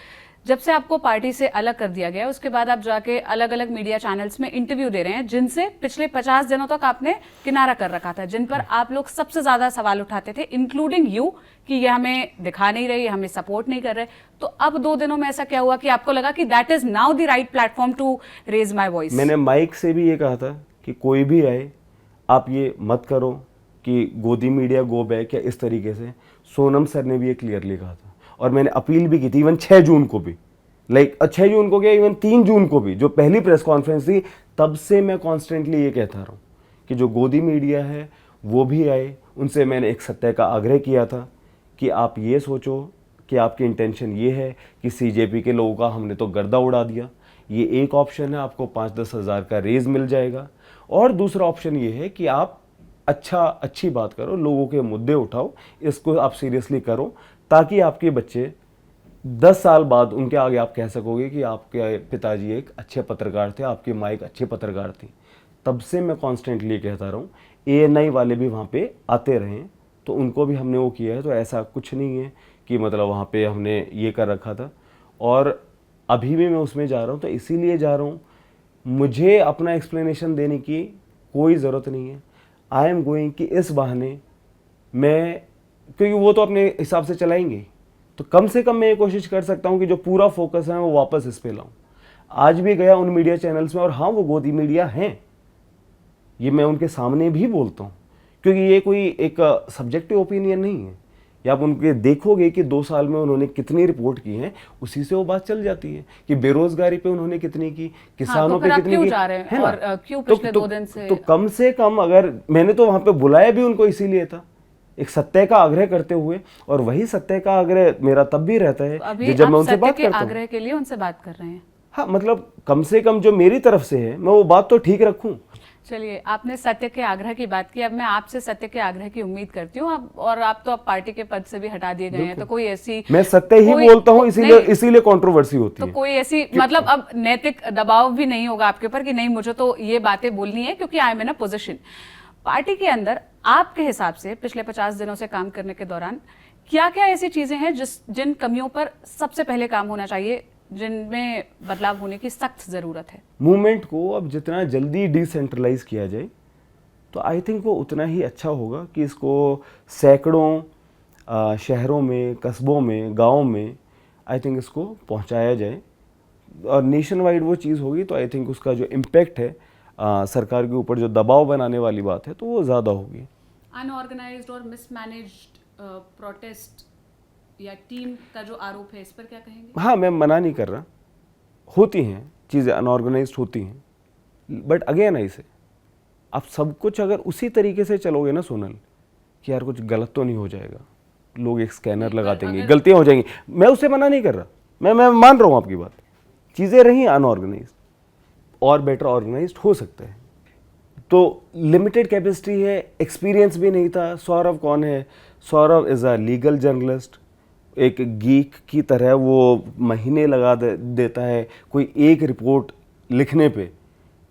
जब से आपको पार्टी से अलग कर दिया गया, उसके बाद आप जाके अलग अलग मीडिया चैनल्स में इंटरव्यू दे रहे हैं, जिनसे पिछले 50 दिनों तक आपने किनारा कर रखा था, जिन पर आप लोग सबसे ज्यादा सवाल उठाते थे, इंक्लूडिंग यू, कि ये हमें दिखा नहीं रही, हमें सपोर्ट नहीं कर रहे। तो अब 2 दिनों में ऐसा क्या हुआ कि आपको लगा कि that is now the right platform to raise my voice? मैंने माइक से भी ये कहा था कि कोई भी आए, आप ये मत करो कि गोदी मीडिया गो बैक या इस तरीके से। सोनम सर ने भी ये क्लियरली कहा था और मैंने अपील भी की थी, इवन 6 जून को भी, 6 जून को क्या, इवन 3 जून को भी, जो पहली प्रेस कॉन्फ्रेंस थी, तब से मैं कॉन्स्टेंटली ये कहता रहा हूँ कि जो गोदी मीडिया है वो भी आए। उनसे मैंने एक सत्य का आग्रह किया था कि आप ये सोचो कि आपकी इंटेंशन ये है कि सीजेपी के लोगों का हमने तो गर्दा उड़ा दिया, ये एक ऑप्शन है, आपको 5-10 हज़ार का रेज मिल जाएगा। और दूसरा ऑप्शन ये है कि आप अच्छी बात करो, लोगों के मुद्दे उठाओ, इसको आप सीरियसली करो, ताकि आपके बच्चे 10 साल बाद उनके आगे आप कह सकोगे कि आपके पिताजी एक अच्छे पत्रकार थे, आपकी माँ एक अच्छे पत्रकार थी। तब से मैं कॉन्स्टेंटली कहता रहा हूँ, ANI वाले भी वहाँ पे आते रहें, तो उनको भी हमने वो किया है। तो ऐसा कुछ नहीं है कि मतलब वहाँ पे हमने ये कर रखा था। और अभी भी मैं उसमें जा रहा हूँ, तो इसीलिए जा रहा हूँ, मुझे अपना एक्सप्लेनेशन देने की कोई ज़रूरत नहीं है। आई एम गोइंग कि इस बहाने मैं, क्योंकि वो तो अपने हिसाब से चलाएंगे, तो कम से कम मैं ये कोशिश कर सकता हूँ कि जो पूरा फोकस है वो वापस इस पे लाऊं। आज भी गया उन मीडिया चैनल्स में, और हाँ वो गोदी मीडिया हैं, ये मैं उनके सामने भी बोलता हूँ, क्योंकि ये कोई एक सब्जेक्टिव ओपिनियन नहीं है। या आप उनके देखोगे कि 2 साल में उन्होंने कितनी रिपोर्ट की है, उसी से वो बात चल जाती है कि बेरोजगारी पे उन्होंने कितनी की, किसानों पे कितनी की, है ना? और क्यों पिछले 2 दिन से? तो कम से कम, अगर मैंने तो वहां पे बुलाया भी उनको इसीलिए था, एक सत्य का आग्रह करते हुए, और वही सत्य का आग्रह मेरा तब भी रहता है अभी जब मैं उनसे सत्य बात के करता हूँ। आग्रह के लिए उनसे बात कर रहे हैं। हाँ, मतलब कम से कम जो मेरी तरफ से है मैं वो बात तो ठीक रखूं। चलिए, आपने सत्य के आग्रह की बात की, अब मैं आपसे सत्य के आग्रह की उम्मीद करती हूँ। और आप तो अब पार्टी के पद से भी हटा दिए गए हैं, तो कोई ऐसी, मैं सत्य ही बोलता हूँ, इसीलिए कंट्रोवर्सी होती तो है। कोई ऐसी मतलब अब नैतिक दबाव भी नहीं होगा आपके ऊपर कि नहीं मुझे तो ये बातें बोलनी है क्योंकि I am in a position. Party के अंदर आपके हिसाब से पिछले 50 दिनों से काम करने के दौरान क्या क्या ऐसी चीजें हैं जिन कमियों पर सबसे पहले काम होना चाहिए, जिनमें बदलाव होने की सख्त जरूरत है? मूवमेंट को अब जितना जल्दी डिसेंट्रलाइज किया जाए तो आई थिंक वो उतना ही अच्छा होगा कि इसको सैकड़ों शहरों में, कस्बों में, गाँव में आई थिंक इसको पहुंचाया जाए, और नेशन वाइड वो चीज़ होगी तो आई थिंक उसका जो इम्पैक्ट है सरकार के ऊपर, जो दबाव बनाने वाली बात है, तो वो ज़्यादा होगी। अनऑर्गेनाइज्ड और मिसमैनेज्ड प्रोटेस्ट या टीम का जो आरोप है, इस पर क्या कहेंगे? हाँ, मैं मना नहीं कर रहा, होती हैं चीज़ें, अनऑर्गेनाइज्ड होती हैं, बट अगेन ऐसे आप सब कुछ अगर उसी तरीके से चलोगे ना सोनल, कि यार कुछ गलत तो नहीं हो जाएगा, लोग एक स्कैनर लगा देंगे, गलतियाँ हो जाएंगी, मैं उससे मना नहीं कर रहा, मैं मान रहा हूँ आपकी बात, चीज़ें रही अनऑर्गेनाइज्ड, और बेटर ऑर्गेनाइज्ड हो सकता है। तो लिमिटेड कैपेसिटी है, एक्सपीरियंस भी नहीं था। सौरभ कौन है? Saurabh is a legal journalist, एक गीक की तरह वो महीने लगा देता है कोई एक रिपोर्ट लिखने पे,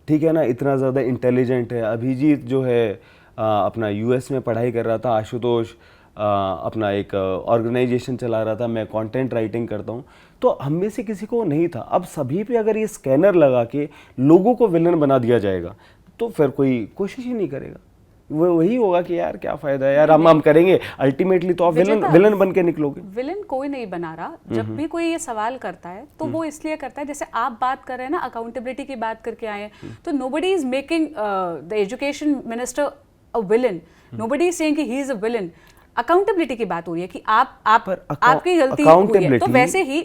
ठीक है ना, इतना ज़्यादा इंटेलिजेंट है। अभिजीत जो है अपना यूएस में पढ़ाई कर रहा था, आशुतोष अपना एक ऑर्गेनाइजेशन चला रहा था, मैं कंटेंट राइटिंग करता हूँ, तो हम में से किसी को नहीं था। अब सभी पे अगर ये स्कैनर लगा के लोगों को विलन बना दिया जाएगा तो फिर कोई कोशिश ही नहीं करेगा। वो वही होगा कि यार क्या फ़ायदा है यार, हम करेंगे, अल्टीमेटली तो आप विलन बन के निकलोगे। विलन कोई नहीं बना रहा। जब भी कोई ये सवाल करता है तो वो इसलिए करता है, जैसे आप बात कर रहे हैं ना, अकाउंटेबिलिटी की बात करके आए हैं, तो nobody is making the education minister a villain, nobody is saying कि he is a villain. Accountability की बात हो रही है कि आपकी गलती हुई है, तो वैसे ही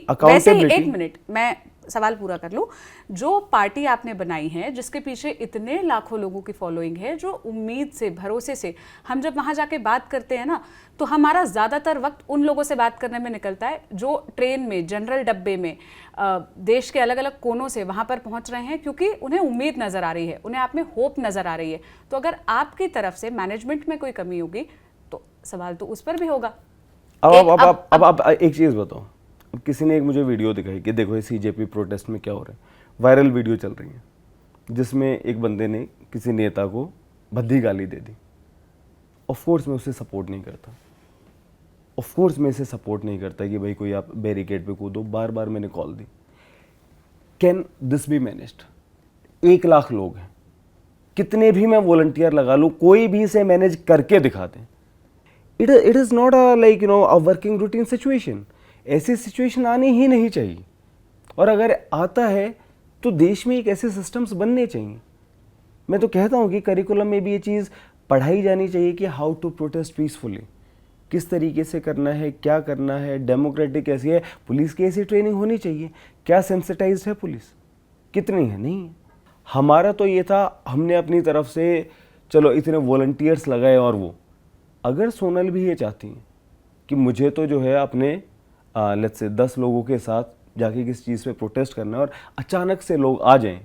एक मिनट मैं सवाल पूरा कर लूं। जो पार्टी आपने बनाई है, जिसके पीछे इतने लाखों लोगों की फॉलोइंग है, जो उम्मीद से, भरोसे से, हम जब वहां जाके बात करते हैं ना, तो हमारा ज्यादातर वक्त उन लोगों से बात करने में निकलता है जो ट्रेन में, जनरल डब्बे में, देश के अलग अलग कोनों से वहां पर पहुंच रहे हैं, क्योंकि उन्हें उम्मीद नजर आ रही है, उन्हें आप में होप नजर आ रही है। तो अगर आपकी तरफ से मैनेजमेंट में कोई कमी होगी तो सवाल तो उस पर भी होगा। अब एक चीज बताओ, किसी ने एक मुझे वीडियो दिखाई कि देखो ये सीजेपी प्रोटेस्ट में क्या हो रहा है, वायरल वीडियो चल रही है, जिसमें एक बंदे ने किसी नेता को भद्दी गाली दे दी। ऑफ कोर्स मैं उसे सपोर्ट नहीं करता, ऑफ कोर्स मैं इसे सपोर्ट नहीं करता कि भाई कोई आप बैरिकेड पे कूदो। बार बार मैंने call the, can this be managed? 1 lakh लोग हैं, कितने भी मैं वॉलंटियर लगा लूँ, कोई भी इसे मैनेज करके दिखा दें। It is not a like a working routine situation. ऐसी सिचुएशन आनी ही नहीं चाहिए, और अगर आता है तो देश में एक ऐसे सिस्टम्स बनने चाहिए। मैं तो कहता हूँ कि करिकुलम में भी ये चीज़ पढ़ाई जानी चाहिए कि हाउ टू प्रोटेस्ट पीसफुली, किस तरीके से करना है, क्या करना है, डेमोक्रेटिक कैसी है, पुलिस की ऐसी ट्रेनिंग होनी चाहिए। क्या सेंसिटाइज्ड है पुलिस, कितनी है? नहीं है। हमारा तो ये था, हमने अपनी तरफ से चलो इतने वॉलंटियर्स लगाए, और वो अगर सोनल भी ये चाहती हैं कि मुझे तो जो है अपने लेट्स से 10 लोगों के साथ जाके किस चीज़ पे प्रोटेस्ट करना है, और अचानक से लोग आ जाएं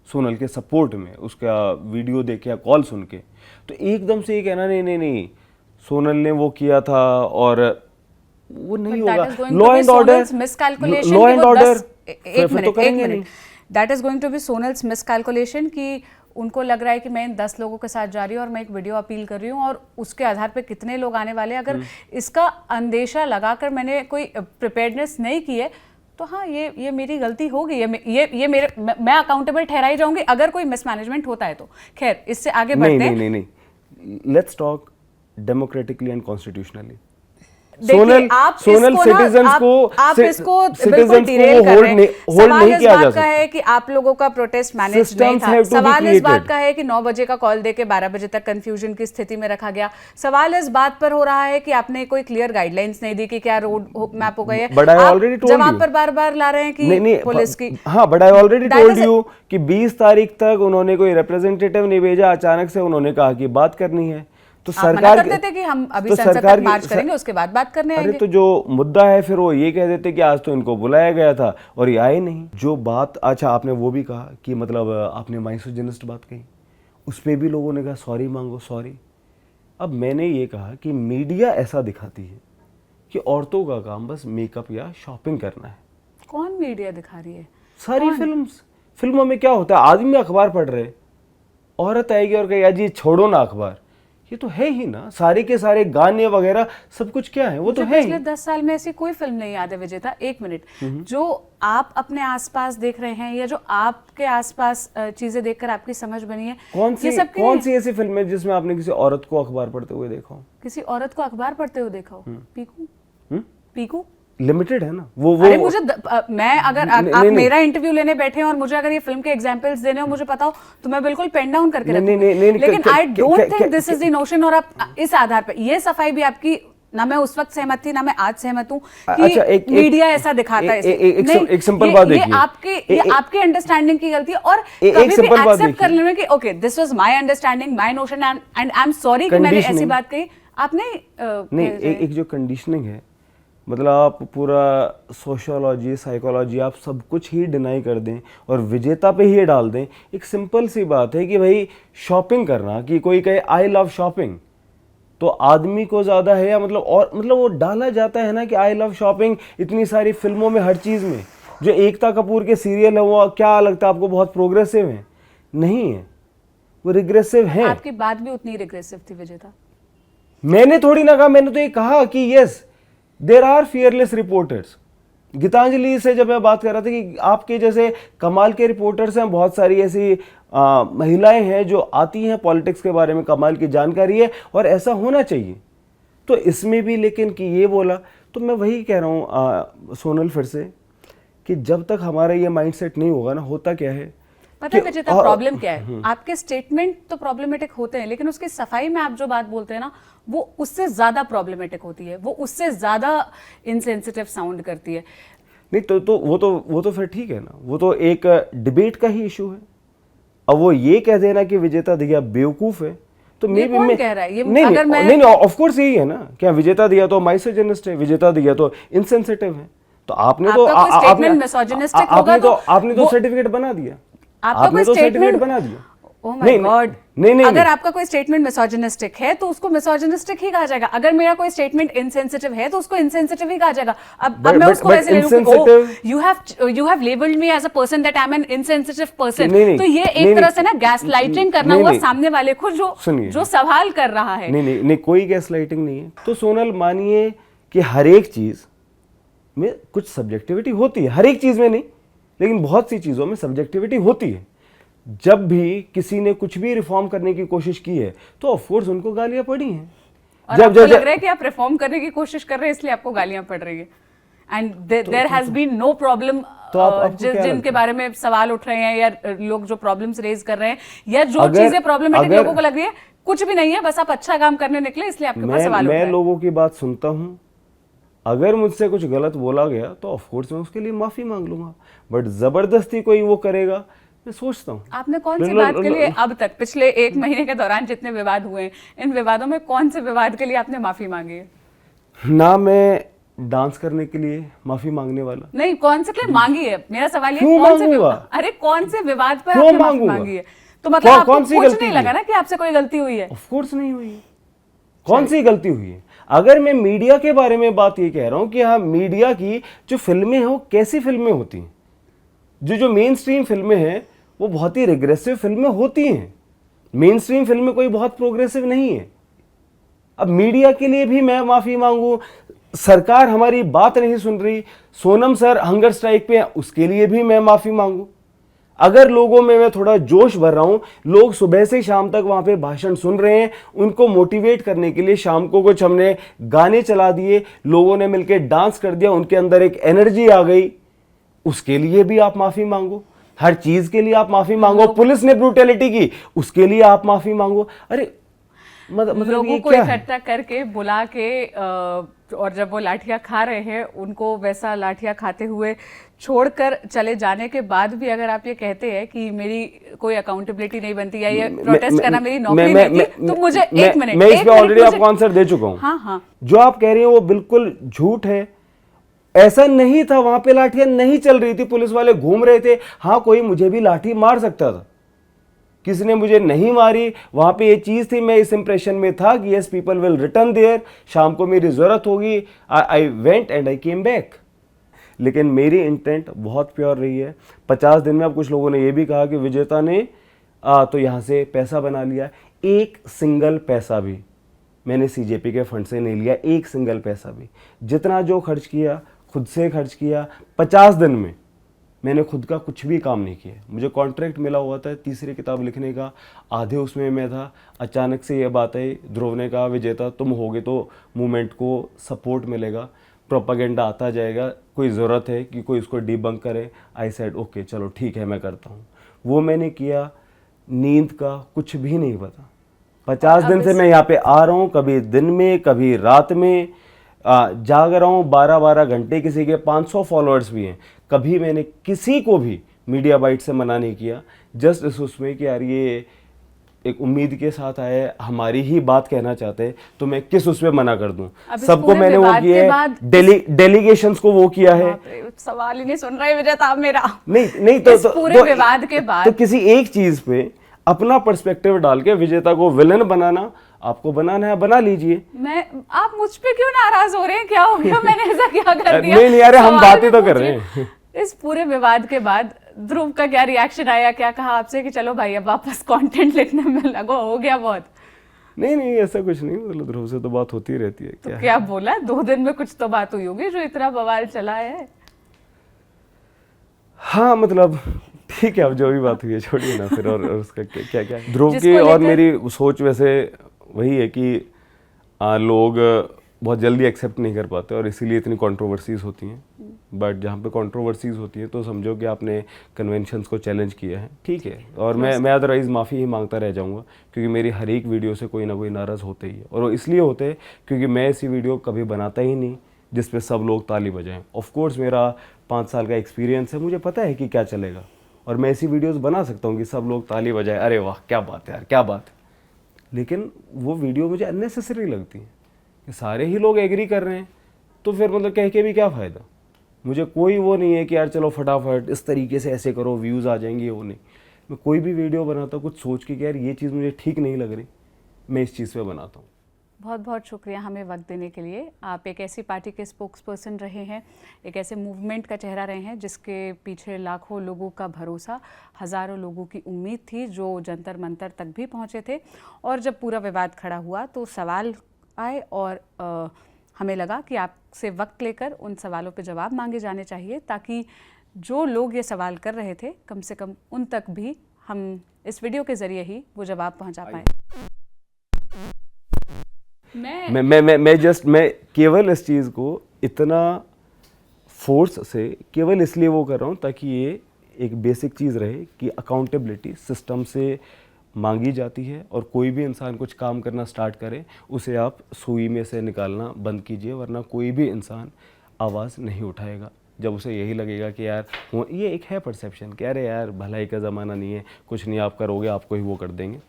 सोनल के सपोर्ट में, उसका वीडियो देख के या कॉल सुन के, तो एकदम से ये कहना नहीं सोनल ने वो किया था, और वो नहीं होगा। लॉ एंड ऑर्डर, एक minute, that is going to be Sonal's miscalculation कि उनको लग रहा है कि मैं इन 10 लोगों के साथ जा रही हूँ और मैं एक वीडियो अपील कर रही हूँ और उसके आधार पे कितने लोग आने वाले हैं, अगर इसका अंदेशा लगाकर मैंने कोई प्रिपेयर्डनेस नहीं की है तो हाँ, ये मेरी गलती होगी, ये मेरे मैं अकाउंटेबल ठहराई जाऊंगी अगर कोई मिसमैनेजमेंट होता है तो। खैर, इससे आगे बढ़ते हैं। नहीं, let's talk democratically and constitutionally. देखिए, आप इसको बिल्कुल डिरेल कर रहे हैं। सवाल इस बात का है कि आप लोगों का प्रोटेस्ट मैनेज नहीं था। सवाल इस बात का है कि 9 बजे का कॉल देके 12 बजे तक कंफ्यूजन की स्थिति में रखा गया। सवाल इस बात पर हो रहा है कि आपने कोई क्लियर गाइडलाइंस नहीं दी कि क्या रोड मैप हो गई है। आप जवाब पर बार-बार ला रहे हैं कि पुलिस की। हाँ, but I already told you कि 20 तारीख तक उन्होंने कोई रिप्रेजेंटेटिव नहीं भेजा, अचानक से उन्होंने कहा कि बात करनी है। तो सरकार करते थे कि हम अभी संसद तक मार्च करेंगे, उसके बाद बात करने आएंगे। अरे तो जो मुद्दा है फिर वो ये कह देते कि आज तो इनको बुलाया गया था और ये आए नहीं। जो बात, अच्छा आपने वो भी कहा कि मतलब आपने माइसोजिनिस्ट बात कही, उस पर भी लोगों ने कहा सॉरी मांगो, सॉरी। अब मैंने ये कहा कि मीडिया ऐसा दिखाती है कि औरतों का काम बस मेकअप या शॉपिंग करना है। कौन मीडिया दिखा रही है? सारी फिल्मों में क्या होता है, आदमी अखबार पढ़ रहे, औरत आएगी और कहेगी जी छोड़ो ना अखबार। ये तो है ही ना, सारे के सारे गाने वगैरह सब कुछ क्या है, वो तो है ही। पिछले 10 साल में ऐसी कोई फिल्म नहीं याद है विजेता, एक मिनट, जो आप अपने आसपास देख रहे हैं या जो आपके आसपास चीजें देखकर आपकी समझ बनी है, कौन सी ऐसी फिल्म है जिसमें आपने किसी औरत को अखबार पढ़ते हुए देखा हो? किसी औरत को अखबार पढ़ते हुए देखा हो? पीकू लिमिटेड है ना वो। अरे मुझे मैं अगर आप मेरा इंटरव्यू लेने बैठे हैं और मुझे अगर ये फिल्म के एग्जांपल्स देने हो, मुझे पता हो, तो मैं बिल्कुल पेन डाउन करके रखूंगी। लेकिन I don't think this is the notion. और आप इस आधार पर, ये सफाई भी आपकी, ना मैं उस वक्त सहमत थी ना मैं आज सहमत हूँ कि मीडिया ऐसा दिखाता है। एक सिंपल बात देखिए, ये आपके अंडरस्टैंडिंग की गलती है और कभी भी एक्सेप्ट कर लेना कि okay this was my understanding, my notion and I am sorry कि मैंने ऐसी बात कही। आपने नहीं, एक जो कंडीशनिंग है, मतलब आप पूरा सोशियोलॉजी, साइकोलॉजी, आप सब कुछ ही डिनाई कर दें और विजेता पे ही डाल दें। एक सिंपल सी बात है कि भाई शॉपिंग करना, कि कोई कहे आई लव शॉपिंग, तो आदमी को ज़्यादा है या मतलब वो डाला जाता है ना कि आई लव शॉपिंग इतनी सारी फिल्मों में, हर चीज़ में। जो एकता कपूर के सीरियल है वो क्या लगता है आपको बहुत प्रोग्रेसिव है? नहीं है, वो रिग्रेसिव है। आपकी बात भी उतनी रिग्रेसिव थी विजेता। मैंने थोड़ी ना कहा, मैंने तो ये कहा कि yes there are fearless reporters. Geetanjali से जब मैं बात कर रहा था कि आपके जैसे कमाल के रिपोर्टर्स हैं, बहुत सारी ऐसी महिलाएं हैं जो आती हैं, पॉलिटिक्स के बारे में कमाल की जानकारी है और ऐसा होना चाहिए। तो इसमें भी लेकिन कि ये बोला, तो मैं वही कह रहा हूँ सोनल फिर से कि जब तक हमारा ये माइंडसेट नहीं होगा ना, होता क्या है, पता है विजेता प्रॉब्लम क्या है? आपके स्टेटमेंट तो प्रॉब्लमेटिक होते हैं, लेकिन उसकी सफाई में आप जो बात बोलते हैं ना, वो उससे ज्यादा प्रॉब्लमेटिक होती है, वो उससे ज्यादा इनसेंसिटिव साउंड करती है। नहीं तो वो तो फिर ठीक है ना, वो तो एक डिबेट का ही इशू है। अब वो ये कह देना कि विजेता दिया बेवकूफ है, तो ये कौन कह रहा है? ये नहीं, अगर मैं नहीं ऑफ कोर्स यही है ना, क्या विजेता दिया तो माइसोजिनिस्ट है, विजेता दिया तो इनसेंसिटिव है। तो आपने तो सर्टिफिकेट बना दिया, आपने तो सर्टिफिकेट बना दिया। Oh my God. नहीं, अगर आपका कोई स्टेटमेंट मिसोजिनिस्टिक है तो उसको मिसोजिनिस्टिक ही कहा जाएगा। अगर मेरा कोई स्टेटमेंट इनसेंसिटिव है तो उसको इनसेंसिटिव ही कहा जाएगा। अब मैं उसको ऐसे ले लूं कि you have labeled me as a person that I'm an insensitive person। तो ये एक तरह से ना गैसलाइटिंग करना हुआ सामने वाले को जो सवाल कर रहा है। नहीं, कोई गैसलाइटिंग नहीं है। तो सोनल, मानिए कि हर एक चीज में कुछ सब्जेक्टिविटी होती है, हर एक चीज में नहीं, लेकिन बहुत सी चीजों में सब्जेक्टिविटी होती है। जब भी किसी ने कुछ भी रिफॉर्म करने की कोशिश की है तो ऑफ कोर्स उनको गालियां पड़ी हैं। और आपको लग रहा है कि आप रिफॉर्म करने की कोशिश कर रहे हैं इसलिए आपको गालियां पड़ रही है। And there has been no problem. जिनके बारे में सवाल उठ रहे हैं या लोग जो प्रॉब्लम्स रेज कर रहे हैं या जो चीजें प्रॉब्लमेटिक लोगों को लग रही है, कुछ भी नहीं है, बस आप अच्छा काम करने निकले इसलिए आपके पास सवाल उठ रहे हैं। मैं लोगों की बात सुनता हूं, अगर मुझसे कुछ गलत बोला गया तो ऑफ कोर्स मैं उसके लिए माफी मांग लूंगा, बट जबरदस्ती कोई वो करेगा, मैं सोचता हूँ। आपने कौन सी बात के लिए अब तक पिछले 1 महीने के दौरान जितने विवाद हुए हैं, इन विवादों में कौन से विवाद के लिए आपने माफी मांगी है? ना मैं डांस करने के लिए माफी मांगने वाला नहीं, कौन से के लिए मांगी है? मेरा सवाल ये कौन से विवाद, अरे कौन से विवाद पर आपने माफी मांगी है? तो मतलब आपको कुछ नहीं लगा ना कि आपसे कोई गलती हुई है? ऑफ कोर्स नहीं हुई है। कौन सी गलती हुई है? अगर मैं मीडिया के बारे में बात ये कह रहा हूँ कि हाँ, मीडिया की जो फिल्में हैं वो कैसी फिल्में होती हैं, जो मेन स्ट्रीम फिल्में हैं वो बहुत ही रिग्रेसिव फिल्में होती हैं, मेन स्ट्रीम फिल्में कोई बहुत प्रोग्रेसिव नहीं है। अब मीडिया के लिए भी मैं माफ़ी मांगू, सरकार हमारी बात नहीं सुन रही, सोनम सर हंगर स्ट्राइक पे हैं, उसके लिए भी मैं माफ़ी मांगू। अगर लोगों में मैं थोड़ा जोश भर रहा हूं, लोग सुबह से शाम तक वहां पे भाषण सुन रहे हैं, उनको मोटिवेट करने के लिए शाम को कुछ हमने गाने चला दिए, लोगों ने मिलकर डांस कर दिया, उनके अंदर एक एनर्जी आ गई, उसके लिए भी आप माफ़ी मांगो। हर चीज़ के लिए आप माफ़ी मांगो। पुलिस ने ब्रूटैलिटी की, उसके लिए आप माफ़ी मांगो। अरे मतलब लोगों ये को क्या है? इकट्ठा करके बुला के और जब वो लाठियां खा रहे हैं उनको वैसा लाठियां खाते हुए छोड़कर चले जाने के बाद भी अगर आप ये कहते हैं कि मेरी कोई अकाउंटेबिलिटी नहीं बनती या ये प्रोटेस्ट करना मेरी नौकरी नहीं थी, तो मुझे एक मिनट, मैं इस पे ऑलरेडी मुझे- आपको आंसर दे चुका हूं। हाँ हाँ, जो आप कह रही हैं वो बिल्कुल झूठ है। ऐसा नहीं था, वहां पे लाठियां नहीं चल रही थी, पुलिस वाले घूम रहे थे। हाँ, कोई मुझे भी लाठी मार सकता था, किसी ने मुझे नहीं मारी। वहां पे ये चीज थी, मैं इस इंप्रेशन में था कि yes people will return there, शाम को मेरी जरूरत होगी। I went and I came back. लेकिन मेरी इंटेंट बहुत प्योर रही है। 50 दिन में अब कुछ लोगों ने ये भी कहा कि विजेता ने तो यहाँ से पैसा बना लिया। एक सिंगल पैसा भी मैंने सीजेपी के फंड से नहीं लिया, एक सिंगल पैसा भी। जितना जो खर्च किया खुद से खर्च किया। 50 दिन में मैंने खुद का कुछ भी काम नहीं किया। मुझे कॉन्ट्रैक्ट मिला हुआ था तीसरी किताब लिखने का, आधे उसमें मैं था। अचानक से ये बात आई, ध्रुव ने कहा विजेता तुम होगे तो मूवमेंट को सपोर्ट मिलेगा, प्रोपागेंडा आता जाएगा, कोई ज़रूरत है कि कोई इसको डिबंक करे। आई सेड ओके चलो ठीक है मैं करता हूँ। वो मैंने किया। नींद का कुछ भी नहीं पता। 50 दिन से मैं यहाँ पे आ रहा हूँ, कभी दिन में कभी रात में जाग रहा हूँ 12-12 घंटे। किसी के 500 फॉलोअर्स भी हैं। कभी मैंने किसी को भी मीडिया बाइट से मना नहीं किया। जस्ट इस उसमें कि यार ये एक उम्मीद के साथ आए, हमारी ही बात कहना चाहते हैं, तो मैं किस उसमें मना कर दूं। सबको मैंने वो किया है, डेलीगेशंस को वो किया है। सवाल ही नहीं सुन रहे विजेता आप मेरा। नहीं तो इस पूरे विवाद के बाद तो किसी एक चीज पे अपना पर्सपेक्टिव डाल के विजेता को विलन बनाना, आपको बनाना है बना लीजिए। आप मुझ पे क्यों नाराज हो रहे हैं? क्या हो गया? मैंने ऐसा क्या कर दिया? नहीं अरे हम बातें तो कर रहे हैं। इस पूरे विवाद के बाद ध्रुव का क्या रिएक्शन आया? क्या कहा आपसे कि चलो भाई अब वापस कंटेंट लिखने में लगो, हो गया बहुत? नहीं ऐसा कुछ नहीं, मतलब ध्रुव से तो बात होती रहती है। तो क्या बोला? 2 दिन में कुछ तो बात हुई होगी जो इतना बवाल चला है। हाँ मतलब ठीक है, अब जो भी बात हुई है छोड़िए ना फिर। और उसका क्या क्या ध्रुव की और मेरी सोच वैसे वही है कि लोग बहुत जल्दी एक्सेप्ट नहीं कर पाते और इसीलिए इतनी कंट्रोवर्सीज होती हैं। बट जहाँ पे कंट्रोवर्सीज होती हैं तो समझो कि आपने कन्वेंशंस को चैलेंज किया है, ठीक है। और मैं अदरवाइज़ माफ़ी ही मांगता रह जाऊँगा, क्योंकि मेरी हर एक वीडियो से कोई ना कोई नाराज़ होते ही है। और वो इसलिए होते हैं क्योंकि मैं ऐसी वीडियो कभी बनाता ही नहीं जिस पे सब लोग ताली बजाएं। ऑफकोर्स मेरा 5 साल का एक्सपीरियंस है, मुझे पता है कि क्या चलेगा और मैं ऐसी वीडियोस बना सकता हूँ कि सब लोग ताली बजाएं, अरे वाह क्या बात है यार, क्या बात है। लेकिन वो वीडियो मुझे अननेसेसरी लगती है कि सारे ही लोग एग्री कर रहे हैं, तो फिर मतलब कह के भी क्या फ़ायदा। मुझे कोई वो नहीं है कि यार चलो फटाफट इस तरीके से ऐसे करो व्यूज़ आ जाएंगे, वो नहीं। मैं कोई भी वीडियो बनाता हूँ कुछ सोच के कि यार ये चीज़ मुझे ठीक नहीं लग रही, मैं इस चीज़ पे बनाता हूँ। बहुत बहुत शुक्रिया हमें वक्त देने के लिए। आप एक ऐसी पार्टी के स्पोक्स पर्सन रहे हैं, एक ऐसे मूवमेंट का चेहरा रहे हैं जिसके पीछे लाखों लोगों का भरोसा, हज़ारों लोगों की उम्मीद थी जो जंतर मंतर तक भी पहुंचे थे। और जब पूरा विवाद खड़ा हुआ तो सवाल आए और हमें लगा कि आपसे वक्त लेकर उन सवालों पे जवाब मांगे जाने चाहिए, ताकि जो लोग ये सवाल कर रहे थे कम से कम उन तक भी हम इस वीडियो के ज़रिए ही वो जवाब पहुंचा पाए। मैं केवल इस चीज़ को इतना फोर्स से केवल इसलिए वो कर रहा हूँ ताकि ये एक बेसिक चीज़ रहे कि अकाउंटेबिलिटी सिस्टम से मांगी जाती है और कोई भी इंसान कुछ काम करना स्टार्ट करे उसे आप सुई में से निकालना बंद कीजिए, वरना कोई भी इंसान आवाज़ नहीं उठाएगा जब उसे यही लगेगा कि यार ये एक है परसेप्शन कि अरे यार भलाई का ज़माना नहीं है, कुछ नहीं आप करोगे आपको ही वो कर देंगे।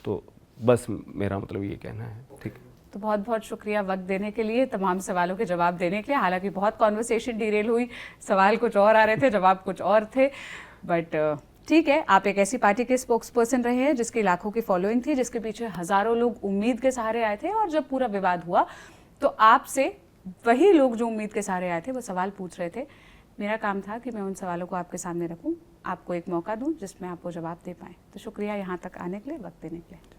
तो बस मेरा मतलब ये कहना है। ठीक है, तो बहुत बहुत शुक्रिया वक्त देने के लिए, तमाम सवालों के जवाब देने के लिए। हालांकि बहुत कॉन्वर्सेशन डिरेल हुई, सवाल कुछ और आ रहे थे, जवाब कुछ और थे, बट ठीक है। आप एक ऐसी पार्टी के स्पोक्स पर्सन रहे हैं जिसकी लाखों की फॉलोइंग थी, जिसके पीछे हज़ारों लोग उम्मीद के सहारे आए थे। और जब पूरा विवाद हुआ तो आपसे वही लोग जो उम्मीद के सहारे आए थे वो सवाल पूछ रहे थे मेरा काम था कि मैं उन सवालों को आपके सामने रखूं, आपको एक मौका दूं जिसमें आप वो जवाब दे पाएं। तो शुक्रिया यहाँ तक आने के लिए, वक्त देने के लिए।